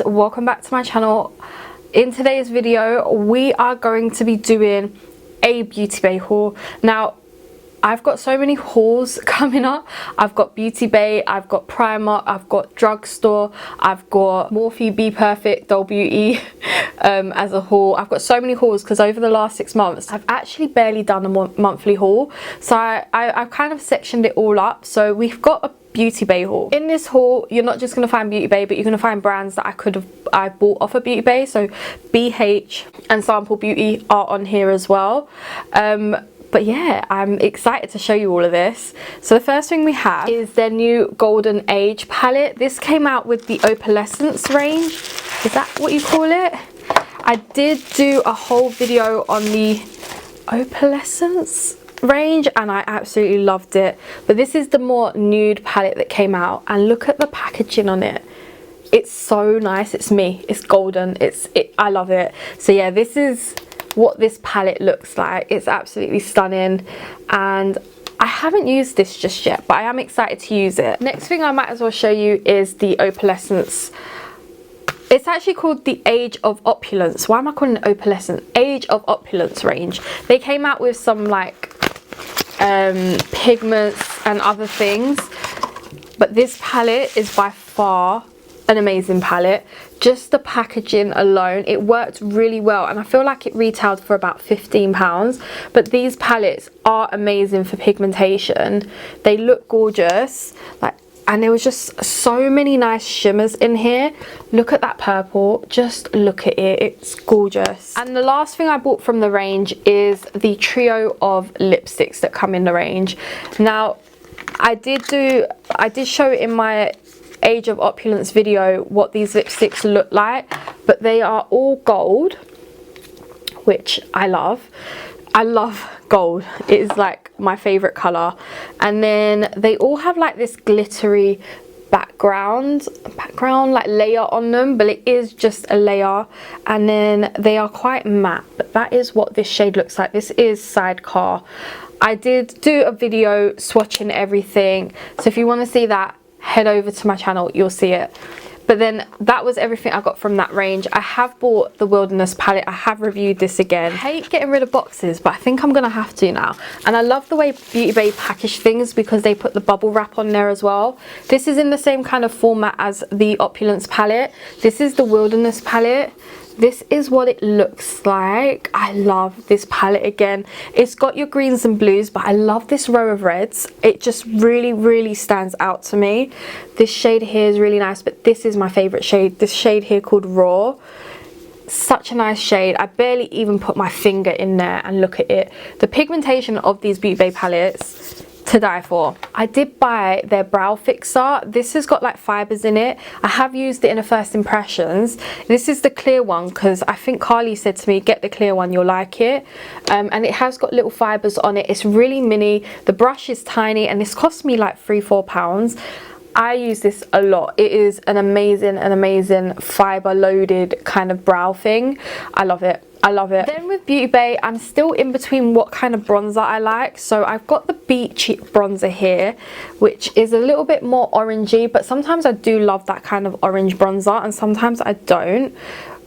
Welcome back to my channel. In today's video we are going to be doing a Beautybay haul. Now I've got so many hauls coming up. I've got Beautybay, I've got Primark, I've got drugstore, I've got Morphe, Be Perfect, Doll Beauty as a haul. I've got so many hauls because over the last 6 months I've actually barely done a monthly haul, so I've kind of sectioned it all up. So we've got a Beautybay haul. In this haul you're not just going to find Beautybay, but you're going to find brands that I bought off of Beautybay. So BH and Sample Beauty are on here as well. But yeah, I'm excited to show you all of this. So the first thing we have is their new Golden Age palette. This came out with the Opalescence range. Is that what you call it? I did do a whole video on the Opalescence range and I absolutely loved it. But this is the more nude palette that came out, and look at the packaging on it. It's so nice. It's me. It's golden. I love it. So yeah, this is what this palette looks like. It's absolutely stunning, and I haven't used this just yet, but I am excited to use it. Next thing I might as well show you is the Opalescence. It's actually called the Age of Opulence. Why am I calling it Opalescence? Age of Opulence range. They came out with some like pigments and other things, but this palette is by far an amazing palette. Just the packaging alone, it worked really well, and I feel like it retailed for about £15. But these palettes are amazing for pigmentation. They look gorgeous, and there was just so many nice shimmers in here. Look at that purple, just look at it, it's gorgeous. And the last thing I bought from the range is the trio of lipsticks that come in the range. Now I did show it in my Age of Opulence video what these lipsticks look like, but they are all gold, which I love. I love gold. It is like my favorite color. And then they all have like this glittery background like layer on them, but it is just a layer, and then they are quite matte. But that is what this shade looks like. This is Sidecar. I did do a video swatching everything, so if you want to see that, head over to my channel, you'll see it. But then that was everything I got from that range. I have bought the Wilderness palette. I have reviewed this again. I hate getting rid of boxes, but I think I'm gonna have to now. And I love the way Beautybay package things because they put the bubble wrap on there as well. This is in the same kind of format as the Opulence palette. This is the Wilderness palette. This is what it looks like. I love this palette again. It's got your greens and blues, but I love this row of reds. It just really stands out to me. This shade here is really nice, but this is my favorite shade. This shade here called Raw. Such a nice shade. I barely even put my finger in there, and look at it. The pigmentation of these Beautybay palettes, to die for. I did buy their brow fixer. This has got like fibers in it. I have used it in a first impressions. This is the clear one because I think Carly said to me, get the clear one, you'll like it. And it has got little fibers on it. It's really mini. The brush is tiny, and this cost me like £3–4. I use this a lot. It is an amazing fiber loaded kind of brow thing. I love it. I love it. Then with Beautybay, I'm still in between what kind of bronzer I like. So I've got the Beachy bronzer here, which is a little bit more orangey, but sometimes I do love that kind of orange bronzer and sometimes I don't.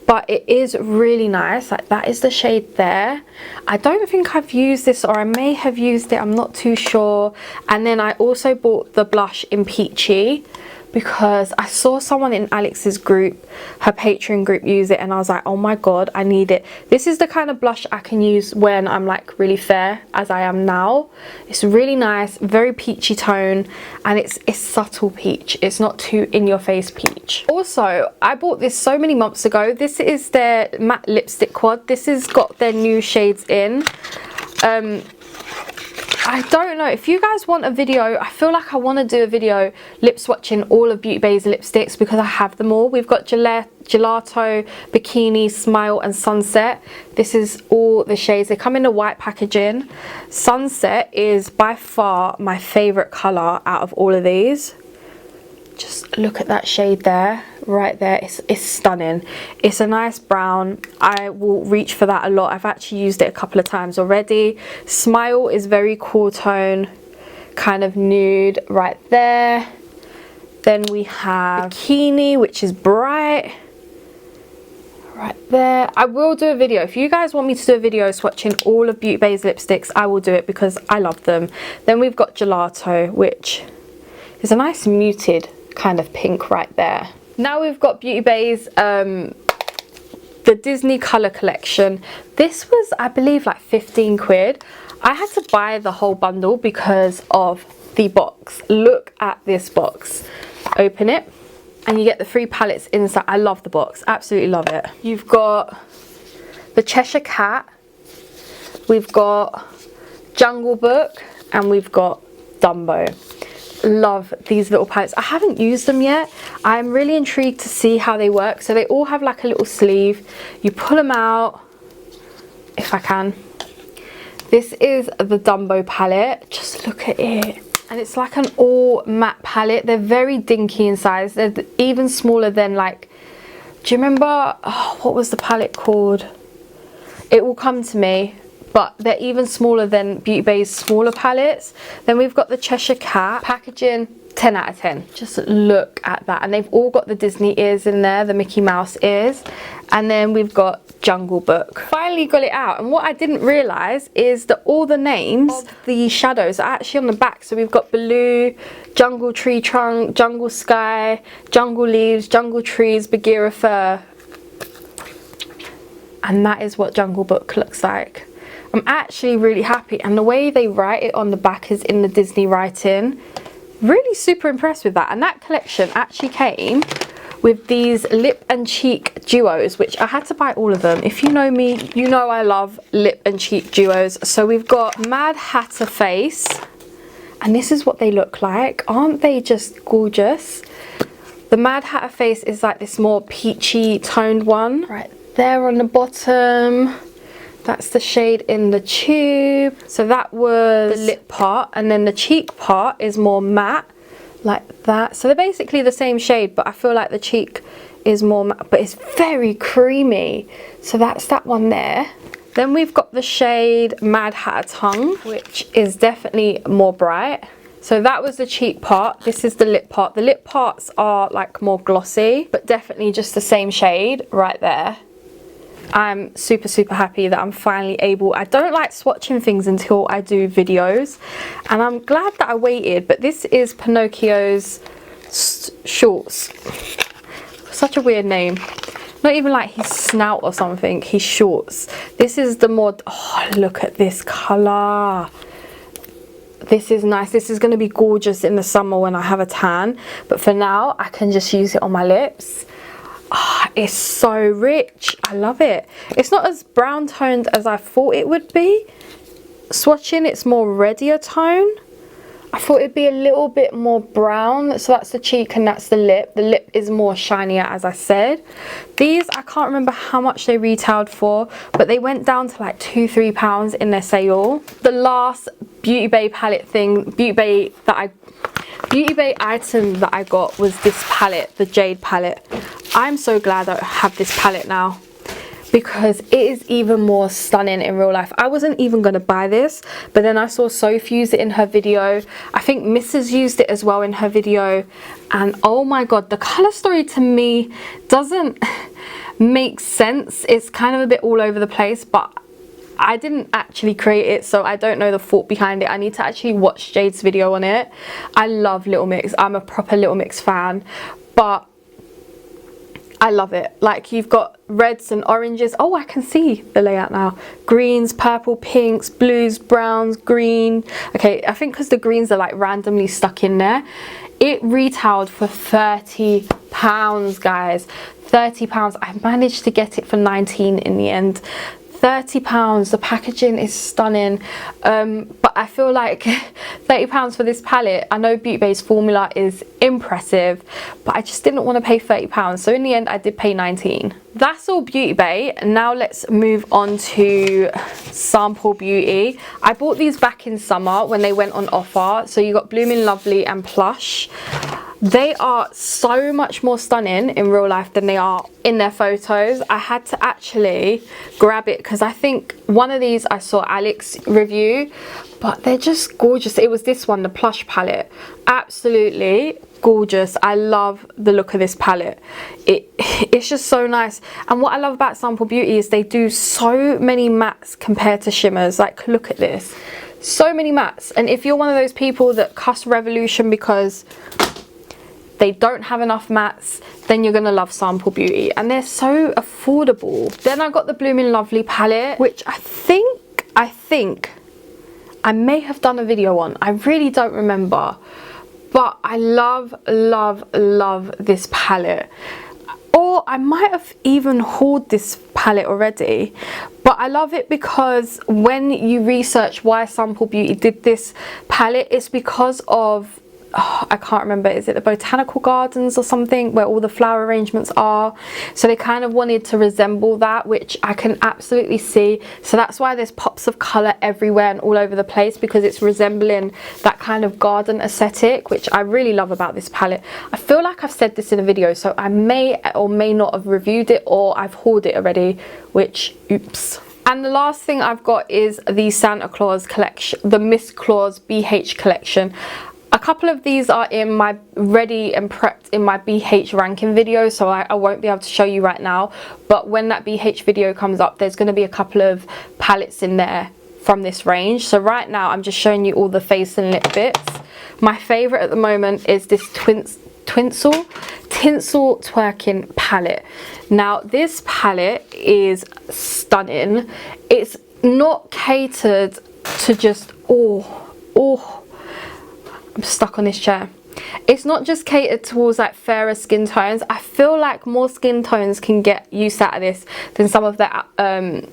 But it is really nice. Like, that is the shade there. I don't think I've used this, or I may have used it, I'm not too sure. And then I also bought the blush in Peachy because I saw someone in Alex's group, her Patreon group, use it, and I was like, oh my god, I need it. This is the kind of blush I can use when I'm like really fair, as I am now. It's really nice, very peachy tone, and it's subtle peach. It's not too in your face peach. Also, I bought this so many months ago. This is their matte lipstick quad. This has got their new shades in. I don't know if you guys want a video. I feel like I want to do a video lip swatching all of Beautybay's lipsticks because I have them all. We've got Gelato, Bikini, Smile and Sunset. This is all the shades. They come in a white packaging. Sunset is by far my favorite colour out of all of these. Just look at that shade there, right there. It's stunning. It's a nice brown. I will reach for that a lot. I've actually used it a couple of times already. Smile is very cool tone, kind of nude right there. Then we have Bikini, which is bright right there. I will do a video. If you guys want me to do a video swatching all of Beautybay's lipsticks, I will do it because I love them. Then we've got Gelato, which is a nice muted kind of pink right there. Now we've got Beautybay's the Disney Colour Collection. This was, I believe, like 15 quid. I had to buy the whole bundle because of the box. Look at this box. Open it and you get the 3 palettes inside. I love the box, absolutely love it. You've got the Cheshire Cat, we've got Jungle Book, and we've got Dumbo. Love these little palettes. I haven't used them yet. I'm really intrigued to see how they work. So they all have like a little sleeve. You pull them out, if I can. This is the Dumbo palette. Just look at it. And it's like an all matte palette. They're very dinky in size. They're even smaller than, like, do you remember, oh, what was the palette called? It will come to me. But they're even smaller than Beautybay's smaller palettes. Then we've got the Cheshire Cat. Packaging, 10 out of 10. Just look at that. And they've all got the Disney ears in there, the Mickey Mouse ears. And then we've got Jungle Book. Finally got it out. And what I didn't realise is that all the names of the shadows are actually on the back. So we've got Blue, Jungle Tree Trunk, Jungle Sky, Jungle Leaves, Jungle Trees, Bagheera Fur. And that is what Jungle Book looks like. I'm actually really happy, and the way they write it on the back is in the Disney writing. Really super impressed with that. And that collection actually came with these lip and cheek duos, which I had to buy all of them. If you know me, you know I love lip and cheek duos. So we've got Mad Hatter Face, and this is what they look like. Aren't they just gorgeous? The Mad Hatter Face is like this more peachy toned one right there on the bottom. That's the shade in the tube. So that was the lip part, and then the cheek part is more matte like that. So they're basically the same shade, but I feel like the cheek is more matte, but it's very creamy. So that's that one there. Then we've got the shade Mad Hatter Tongue, which is definitely more bright. So that was the cheek part. This is the lip part. The lip parts are like more glossy, but definitely just the same shade right there. I'm super, super happy that I'm finally able. I don't like swatching things until I do videos, and I'm glad that I waited. But this is Pinocchio's shorts. Such a weird name. Not even like his snout or something, his shorts. This is the more, oh, look at this colour. This is nice. This is going to be gorgeous in the summer when I have a tan. But for now, I can just use it on my lips. Oh, it's so rich. I love it. It's not as brown toned as I thought it would be. Swatching, it's more reddier tone. I thought it'd be a little bit more brown. So that's the cheek and that's the lip. The lip is more shinier, as I said. These, I can't remember how much they retailed for, but they went down to like £2–3 in their sale. The last Beautybay palette thing, Beautybay item that I got was this palette, the Jade palette. I'm so glad that I have this palette now, because it is even more stunning in real life. I wasn't even going to buy this, but then I saw Soph use it in her video. I think Mrs. used it as well in her video, and oh my god, the colour story to me doesn't make sense. It's kind of a bit all over the place, but I didn't actually create it, so I don't know the thought behind it. I need to actually watch Jade's video on it. I love Little Mix. I'm a proper Little Mix fan, but I love it. Like, you've got reds and oranges. Oh, I can see the layout now. Greens, purple, pinks, blues, browns, green. Okay, I think because the greens are like randomly stuck in there. It retailed for £30, guys. £30. I managed to get it for 19 in the end. £30. The packaging is stunning, but I feel like £30 for this palette. I know Beautybay's formula is impressive, but I just didn't want to pay £30, so in the end I did pay 19. That's all Beautybay. Now let's move on to Sample Beauty. I bought these back in summer when they went on offer. So you got Blooming Lovely and Plush. They are so much more stunning in real life than they are in their photos. I had to actually grab it because I think one of these I saw Alex review, but they're just gorgeous. It was this one, the plush palette. Absolutely gorgeous. I love the look of this palette. It's just so nice. And what I love about Sample Beauty is they do so many mattes compared to shimmers. Like, look at this. So many mattes. And if you're one of those people that cuss Revolution because they don't have enough mattes, then you're gonna love Sample Beauty, and they're so affordable. Then I got the Blooming Lovely palette, which I think I may have done a video on. I really don't remember, but I love this palette. Or I might have even hauled this palette already, but I love it because when you research why Sample Beauty did this palette, it's because of, I can't remember, is it the botanical gardens or something where all the flower arrangements are? So they kind of wanted to resemble that, which I can absolutely see. So that's why there's pops of colour everywhere and all over the place, because it's resembling that kind of garden aesthetic, which I really love about this palette. I feel like I've said this in a video, so I may or may not have reviewed it, or I've hauled it already, which, oops. And the last thing I've got is the Santa Claus collection, the Miss Claus BH collection. A couple of these are in my ready and prepped in my BH ranking video, so I won't be able to show you right now, but when that BH video comes up, there's going to be a couple of palettes in there from this range. So right now I'm just showing you all the face and lip bits. My favourite at the moment is this Tinsel Twerking palette. Now this palette is stunning. It's not catered to just, I'm stuck on this chair. It's not just catered towards like fairer skin tones. I feel like more skin tones can get use out of this than some of the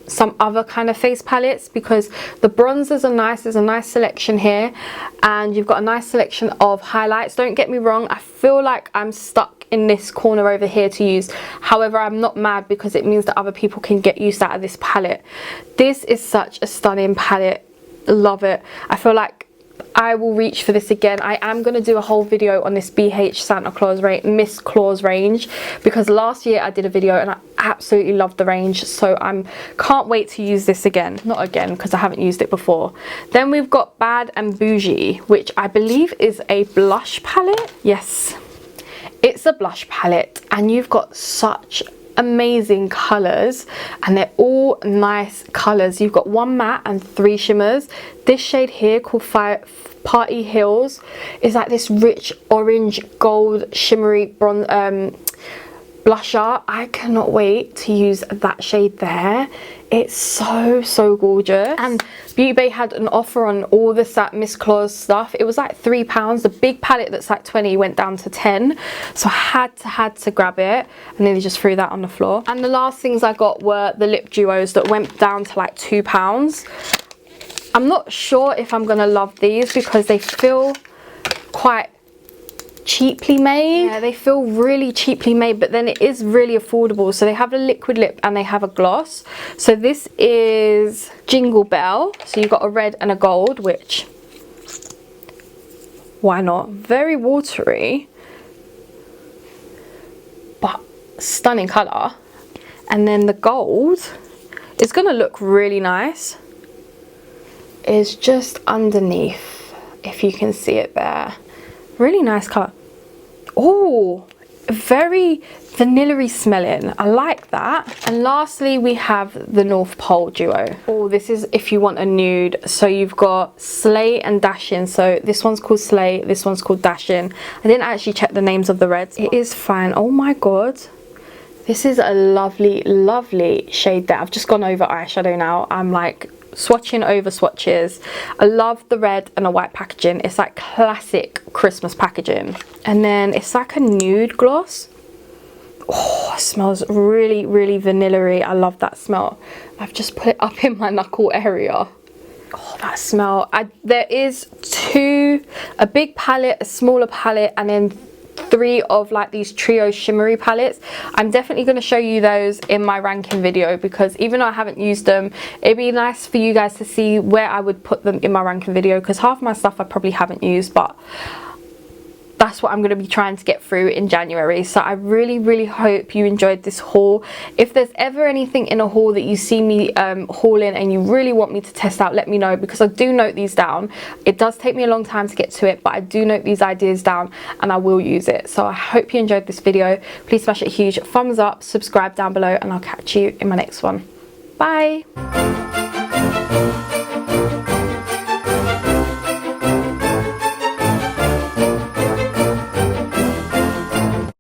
some other kind of face palettes, because the bronzers are nice. There's a nice selection here, and you've got a nice selection of highlights. Don't get me wrong, I feel like I'm stuck in this corner over here to use. However, I'm not mad, because it means that other people can get use out of this palette. This is such a stunning palette. Love it. I feel like I will reach for this again. I am going to do a whole video on this BH Santa Claus Miss Claus range, because last year I did a video and I absolutely loved the range, so can't wait to use this again. Not again, because I haven't used it before. Then we've got Bad and Bougie, which I believe is a blush palette. Yes, it's a blush palette, and you've got such amazing colors, and they're all nice colors. You've got one matte and 3 shimmers. This shade here called Party Hills is like this rich orange gold shimmery bronze blusher. I cannot wait to use that shade there. It's so gorgeous. And Beautybay had an offer on all this Miss Claus stuff. It was like £3. The big palette that's like 20 went down to 10, so I had to grab it, and then they just threw that on the floor. And the last things I got were the lip duos that went down to like £2. I'm not sure if I'm gonna love these, because they feel quite cheaply made. Yeah, they feel really cheaply made, but then it is really affordable. So they have a liquid lip and they have a gloss. So this is Jingle Bell. So you've got a red and a gold, which, why not? Very watery, but stunning colour. And then the gold is gonna look really nice. It's just underneath, if you can see it there. Really nice colour. Oh, very vanilla-y smelling. I like that. And lastly, we have the North Pole duo. Oh, this is if you want a nude. So you've got Slay and Dashin'. So this one's called Slay, this one's called Dashin'. I didn't actually check the names of the reds. It is fine. Oh my god. This is a lovely shade there. I've just gone over eyeshadow now. I'm like swatching over swatches. I love the red and the white packaging. It's like classic Christmas packaging. And then it's like a nude gloss. Oh, it smells really vanilla-y. I love that smell. I've just put it up in my knuckle area. Oh, that smell. There is a big palette, a smaller palette, and then 3 of like these trio shimmery palettes. I'm definitely going to show you those in my ranking video, because even though I haven't used them, it'd be nice for you guys to see where I would put them in my ranking video, because half my stuff I probably haven't used, but that's what I'm going to be trying to get through in January. So I really hope you enjoyed this haul. If there's ever anything in a haul that you see me hauling and you really want me to test out, let me know, because I do note these down. It does take me a long time to get to it, but I do note these ideas down and I will use it. So I hope you enjoyed this video. Please smash it a huge thumbs up, subscribe down below, and I'll catch you in my next one. Bye.